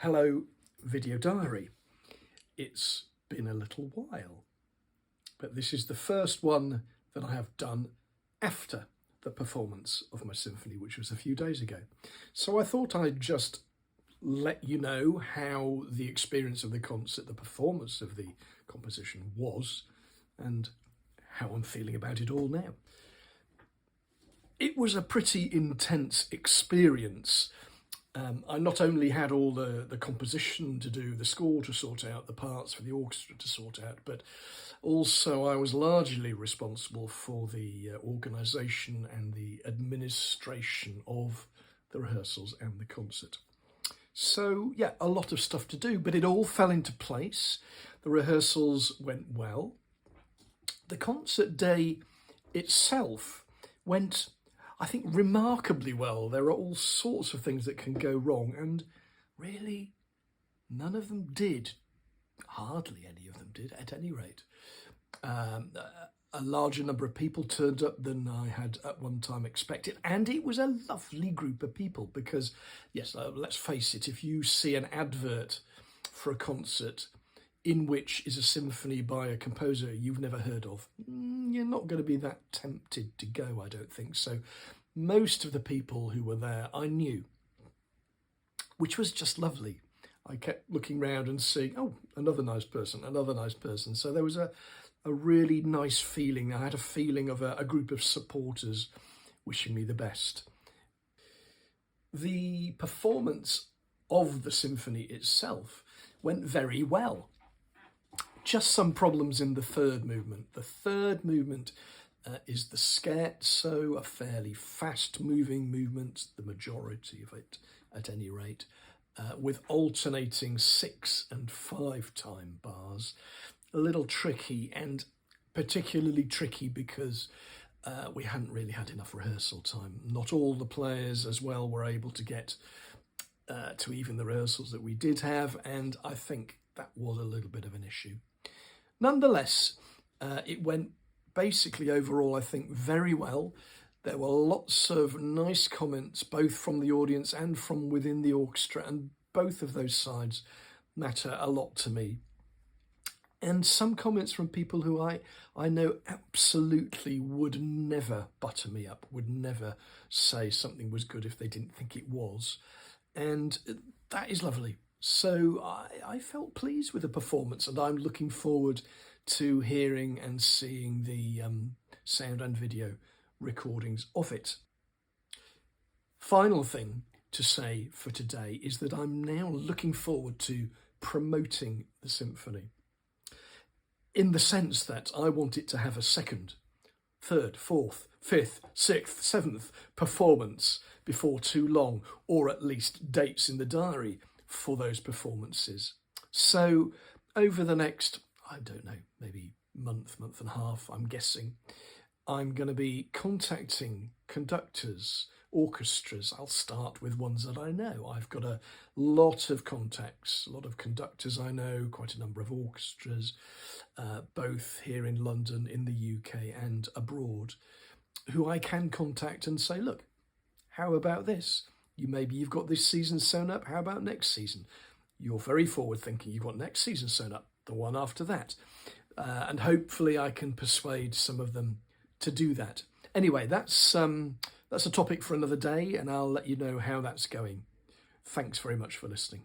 Hello, video diary. It's been a little while, but this is the first one that I have done after the performance of my symphony, which was a few days ago. So I thought I'd just let you know how the experience of the concert, the performance of the composition was, and how I'm feeling about it all now. It was a pretty intense experience. I not only had all the composition to do, the score to sort out, the parts for the orchestra to sort out, but also I was largely responsible for the organisation and the administration of the rehearsals and the concert. So yeah, a lot of stuff to do, but it all fell into place. The rehearsals went well. The concert day itself went, I think, remarkably well. There are all sorts of things that can go wrong, and really none of them did. Hardly any of them did, at any rate. A larger number of people turned up than I had at one time expected, and it was a lovely group of people because, yes, let's face it, if you see an advert for a concert in which is a symphony by a composer you've never heard of, you're not going to be that tempted to go, I don't think. So most of the people who were there I knew, which was just lovely. I kept looking round and seeing, oh, another nice person, another nice person. So there was a really nice feeling. I had a feeling of a group of supporters wishing me the best. The performance of the symphony itself went very well. Just some problems in the third movement. The third movement is the scherzo, a fairly fast-moving movement, the majority of it at any rate, with alternating 6 and 5 time bars. A little tricky, and particularly tricky because we hadn't really had enough rehearsal time. Not all the players as well were able to get to even the rehearsals that we did have, and I think that was a little bit of an issue. Nonetheless, it went basically overall, I think, very well. There were lots of nice comments, both from the audience and from within the orchestra, and both of those sides matter a lot to me. And some comments from people who I know absolutely would never butter me up, would never say something was good if they didn't think it was. And that is lovely. So I felt pleased with the performance, and I'm looking forward to hearing and seeing the sound and video recordings of it. Final thing to say for today is that I'm now looking forward to promoting the symphony, in the sense that I want it to have a second, third, fourth, fifth, sixth, seventh performance before too long, or at least dates in the diary for those performances. So over the next, I don't know, maybe month and a half, I'm guessing, I'm going to be contacting conductors, orchestras. I'll start with ones that I know. I've got a lot of contacts, a lot of conductors I know, quite a number of orchestras, both here in London, in the UK and abroad, who I can contact and say, look, how about this? Maybe you've got this season sewn up, how about next season? You're very forward thinking, you've got next season sewn up, the one after that. And hopefully I can persuade some of them to do that. Anyway, that's a topic for another day, and I'll let you know how that's going. Thanks very much for listening.